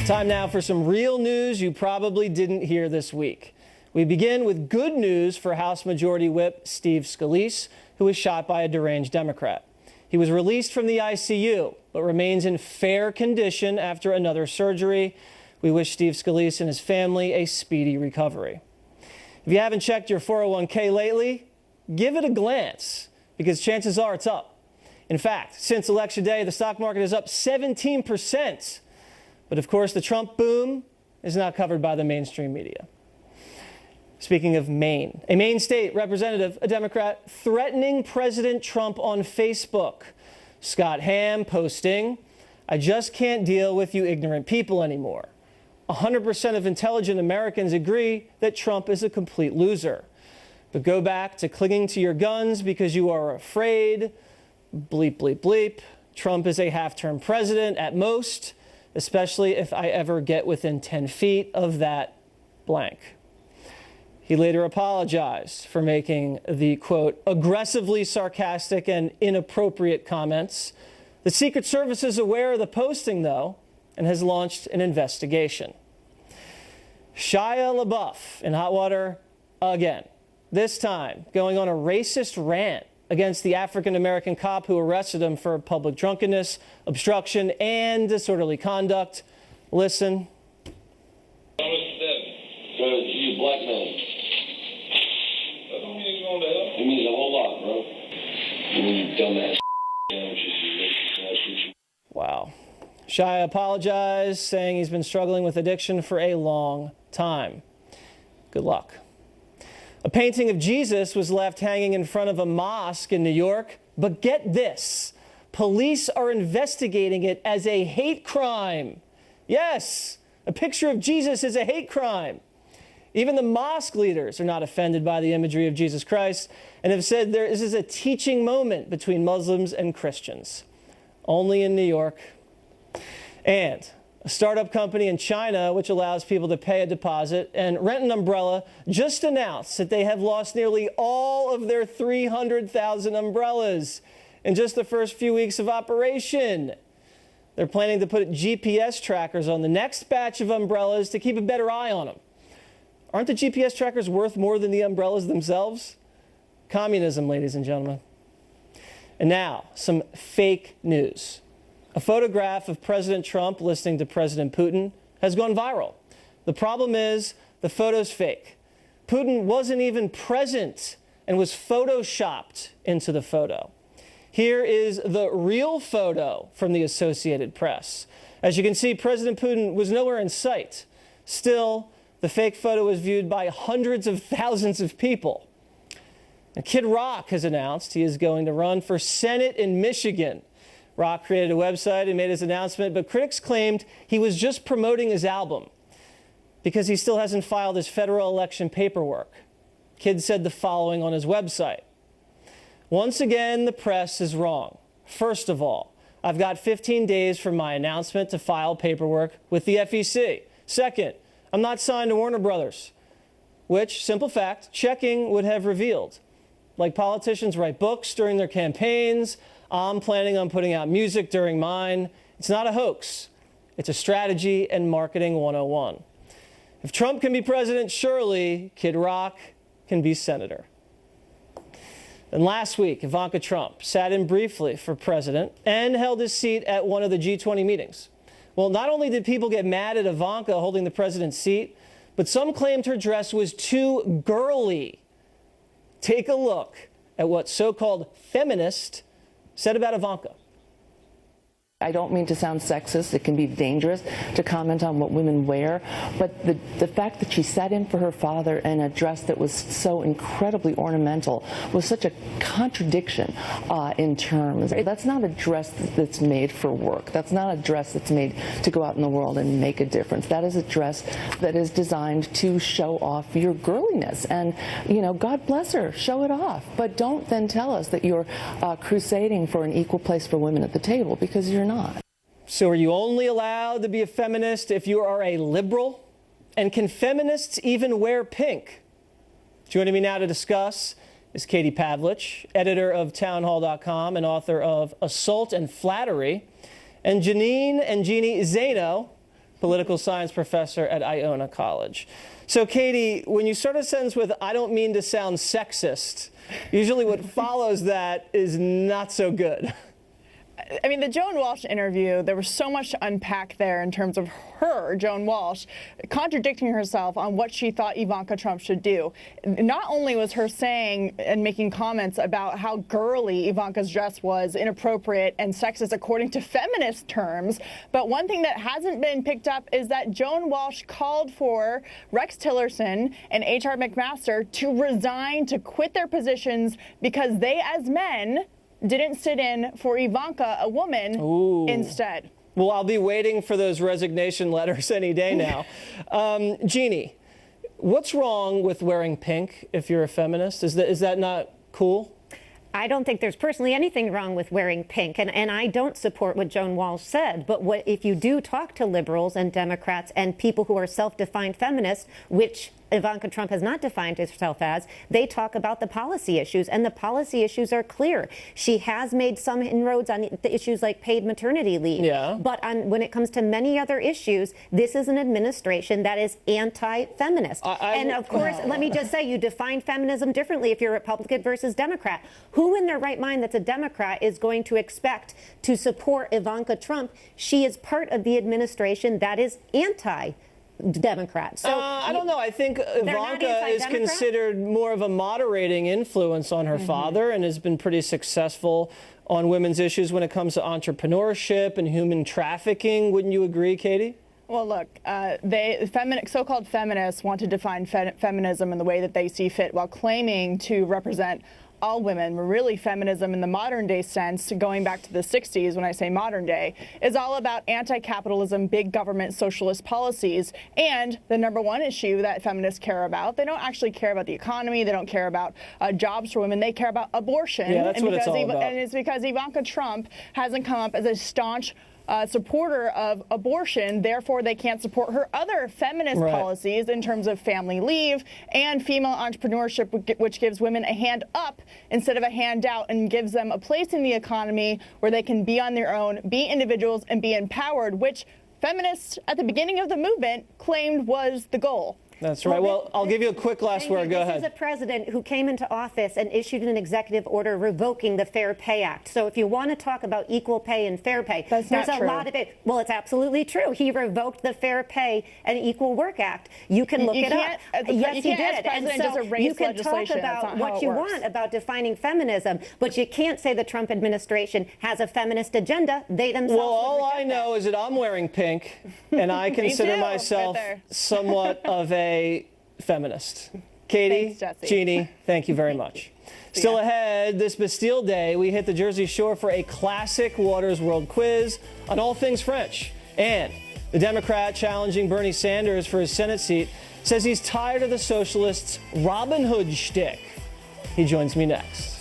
Time now for some real news you probably didn't hear this week. We begin with good news for House Majority Whip Steve Scalise, who was shot by a deranged Democrat. He was released from the ICU, but remains in fair condition after another surgery. We wish Steve Scalise and his family a speedy recovery. If you haven't checked your 401k lately, give it a glance, because chances are it's up. In fact, since Election Day, the stock market is up 17%. But of course, the Trump boom is not covered by the mainstream media. Speaking of Maine, a Maine state representative, a Democrat, threatening President Trump on Facebook. Scott Ham posting, "I just can't deal with you ignorant people anymore. 100% of intelligent Americans agree that Trump is a complete loser. But go back to clinging to your guns because you are afraid. Bleep, bleep, bleep. Trump is a half-term president at most, especially if I ever get within 10 feet of that blank." He later apologized for making the, quote, aggressively sarcastic and inappropriate comments. The Secret Service is aware of the posting, though, and has launched an investigation. Shia LaBeouf in hot water again, this time going on a racist rant against the African-American cop who arrested him for public drunkenness, obstruction, and disorderly conduct. Listen. Because he's a black man. That don't mean he's going to hell. It means a whole lot, bro. You dumbass. Wow. Shia apologized, saying he's been struggling with addiction for a long time. Good luck. A painting of Jesus was left hanging in front of a mosque in New York, but get this, police are investigating it as a hate crime. Yes, a picture of Jesus is a hate crime. Even the mosque leaders are not offended by the imagery of Jesus Christ and have said this is a teaching moment between Muslims and Christians. Only in New York. And a startup company in China, which allows people to pay a deposit and rent an umbrella, just announced that they have lost nearly all of their 300,000 umbrellas in just the first few weeks of operation. They're planning to put GPS trackers on the next batch of umbrellas to keep a better eye on them. Aren't the GPS trackers worth more than the umbrellas themselves? Communism, ladies and gentlemen. And now, some fake news. A photograph of President Trump listening to President Putin has gone viral. The problem is the photo's fake. Putin wasn't even present and was photoshopped into the photo. Here is the real photo from the Associated Press. As you can see, President Putin was nowhere in sight. Still, the fake photo was viewed by hundreds of thousands of people. Now, Kid Rock has announced he is going to run for Senate in Michigan. Rock created a website and made his announcement, but critics claimed he was just promoting his album because he still hasn't filed his federal election paperwork. Kid said the following on his website. "Once again, the press is wrong. First of all, I've got 15 days from my announcement to file paperwork with the FEC. Second, I'm not signed to Warner Brothers, which, simple fact, checking would have revealed. Like politicians write books during their campaigns, I'm planning on putting out music during mine. It's not a hoax. It's a strategy and marketing 101. If Trump can be president, surely Kid Rock can be senator." And last week, Ivanka Trump sat in briefly for president and held his seat at one of the G20 meetings. Well, not only did people get mad at Ivanka holding the president's seat, but some claimed her dress was too girly. Take a look at what so-called feminist said about Ivanka. I don't mean to sound sexist. It can be dangerous to comment on what women wear. But the fact that she sat in for her father in a dress that was so incredibly ornamental was such a contradiction in terms. That's not a dress that's made for work. That's not a dress that's made to go out in the world and make a difference. That is a dress that is designed to show off your girliness. And, you know, God bless her, show it off. But don't then tell us that you're crusading for an equal place for women at the table, because you're not. So are you only allowed to be a feminist if you are a liberal? And can feminists even wear pink? Joining me now to discuss is Katie Pavlich, editor of townhall.com and author of Assault and Flattery, and Jeannie Zaino, political science professor at Iona College. So, Katie, when you start a sentence with, "I don't mean to sound sexist," usually what follows that is not so good. I mean, the Joan Walsh interview, there was so much to unpack there in terms of her, Joan Walsh, contradicting herself on what she thought Ivanka Trump should do. Not only was her saying and making comments about how girly Ivanka's dress was, inappropriate and sexist according to feminist terms, but one thing that hasn't been picked up is that Joan Walsh called for Rex Tillerson and H.R. McMaster to resign, to quit their positions because they, as men, didn't sit in for Ivanka, a woman, instead. Well, I'll be waiting for those resignation letters any day now. Jeannie, what's wrong with wearing pink if you're a feminist? Is that not cool? I don't think there's personally anything wrong with wearing pink, and I don't support what Joan Walsh said. But if you do talk to liberals and Democrats and people who are self-defined feminists, which Ivanka Trump has not defined herself as, they talk about the policy issues, and the policy issues are clear. She has made some inroads on the issues like paid maternity leave. Yeah. But when it comes to many other issues, this is an administration that is anti-feminist. And of course, let me just say, you define feminism differently if you're Republican versus Democrat. Who in their right mind that's a Democrat is going to expect to support Ivanka Trump? She is part of the administration that is anti-Democrat. So I don't know. I think Ivanka is considered more of a moderating influence on her father and has been pretty successful on women's issues when it comes to entrepreneurship and human trafficking. Wouldn't you agree, Katie? Well, look, so-called feminists want to define feminism in the way that they see fit while claiming to represent all women. Really, feminism in the modern day sense, going back to the 60s, when I say modern day, is all about anti-capitalism, big government, socialist policies. And the number one issue that feminists care about, they don't actually care about the economy, they don't care about jobs for women, they care about abortion. Yeah, that's what it's all about. And it's because Ivanka Trump hasn't come up as a staunch supporter of abortion, therefore they can't support her other feminist policies in terms of family leave and female entrepreneurship, which gives women a hand up instead of a handout and gives them a place in the economy where they can be on their own, be individuals, and be empowered, which feminists at the beginning of the movement claimed was the goal. That's right. Well, I'll give you a quick last word. Go ahead. This is a president who came into office and issued an executive order revoking the Fair Pay Act. So if you want to talk about equal pay and fair pay, there's a lot of it. Well, it's absolutely true. He revoked the Fair Pay and Equal Work Act. You can look it up. Yes, he did. And so you can talk about what you want about defining feminism, but you can't say the Trump administration has a feminist agenda. They themselves. Well, all I know is that I'm wearing pink, and I consider myself somewhat of a feminist. Katie, thanks, Jeannie, thank you very much. Still ahead, this Bastille Day, we hit the Jersey Shore for a classic Waters World quiz on all things French. And the Democrat challenging Bernie Sanders for his Senate seat says he's tired of the socialists' Robin Hood shtick. He joins me next.